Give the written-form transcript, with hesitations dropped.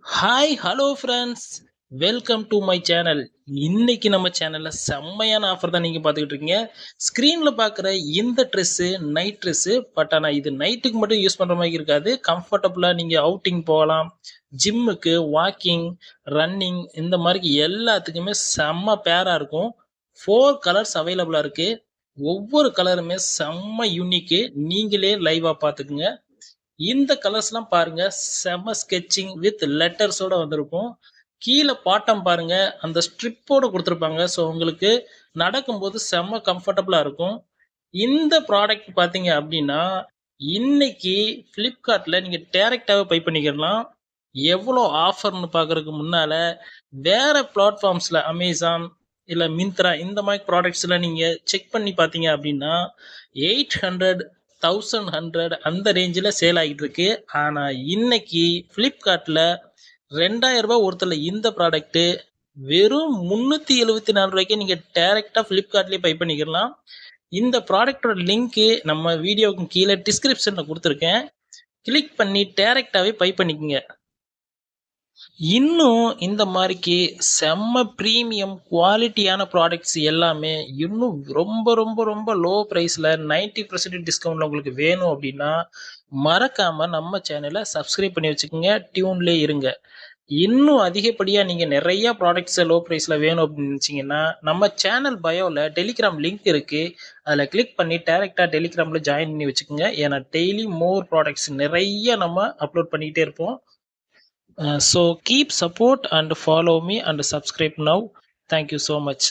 Hi hello friends, welcome to my channel. இன்னைக்கு நம்ம சேனலில் செம்மையான ஆஃபர் தான் நீங்கள் பார்த்துக்கிட்டு இருக்கீங்க. ஸ்க்ரீனில் பார்க்குற இந்த ட்ரெஸ்ஸு நைட் ட்ரெஸ்ஸு, பட் ஆனால் இது நைட்டுக்கு மட்டும் யூஸ் பண்ணுற மாதிரி இருக்காது. கம்ஃபர்டபுளாக நீங்கள் அவுட்டிங் போகலாம், ஜிம்முக்கு, வாக்கிங், ரன்னிங் இந்த மாதிரி எல்லாத்துக்குமே செம்ம பேராக இருக்கும். 4 கலர்ஸ் அவைலபிளாக இருக்குது. ஒவ்வொரு கலருமே செம்ம யூனிக்கு. நீங்களே லைவாக பார்த்துக்குங்க. இந்த கலர்ஸ்லாம் பாருங்க, செம ஸ்கெட்சிங் வித் லெட்டர்ஸோட வந்திருக்கும். கீழே பாட்டம் பாருங்க, அந்த ஸ்ட்ரிப்போட கொடுத்துருப்பாங்க. ஸோ உங்களுக்கு நடக்கும்போது செம்ம கம்ஃபர்டபுளாக இருக்கும். இந்த ப்ராடக்ட் பார்த்தீங்க அப்படின்னா, இன்னைக்கு ஃப்ளிப்கார்ட்டில் நீங்கள் டேரெக்டாகவே பை பண்ணிக்கலாம். எவ்வளோ ஆஃபர்னு பார்க்கறதுக்கு முன்னால் வேறு பிளாட்ஃபார்ம்ஸில் அமேசான் இல்லை மிந்த்ரா இந்த மாதிரி ப்ராடக்ட்ஸில் நீங்கள் செக் பண்ணி பார்த்தீங்க அப்படின்னா 800 1100 அந்த ரேஞ்சில் சேல் ஆகிட்டு இருக்கு. ஆனால் இன்னைக்கு ஃப்ளிப்கார்ட்டில் 2000 ரூபாய் ஒருத்தர் இந்த ப்ராடக்ட்டு வெறும் 374 ரூபாய்க்கு நீங்கள் டேரெக்டாக ஃப்ளிப்கார்ட்லேயே பை பண்ணிக்கலாம். இந்த ப்ராடக்டோட லிங்க்கு நம்ம வீடியோவுக்கு கீழே டிஸ்கிரிப்ஷனில் கொடுத்துருக்கேன். கிளிக் பண்ணி டேரெக்டாகவே பை பண்ணிக்கோங்க. இன்னும் இந்த மாதிரிக்கு செம்ம ப்ரீமியம் குவாலிட்டியான ப்ராடக்ட்ஸ் எல்லாமே இன்னும் ரொம்ப ரொம்ப ரொம்ப லோ ப்ரைஸில் 90% டிஸ்கவுண்டில் உங்களுக்கு வேணும் அப்படின்னா மறக்காமல் நம்ம சேனலை சப்ஸ்கிரைப் பண்ணி வச்சுக்கோங்க. டியூன்லேயே இருங்க. இன்னும் அதிகப்படியாக நீங்கள் நிறையா ப்ராடக்ட்ஸை லோ ப்ரைஸில் வேணும் அப்படின்னு நினச்சிங்கன்னா நம்ம சேனல் பயோவில் டெலிகிராம் லிங்க் இருக்குது. அதில் கிளிக் பண்ணி டேரெக்டாக டெலிகிராமில் ஜாயின் பண்ணி வச்சுக்கோங்க. ஏன்னா டெய்லி மோர் ப்ராடக்ட்ஸ் நிறைய நம்ம அப்லோட் பண்ணிக்கிட்டே இருப்போம். So keep support and follow me and subscribe now. Thank you so much.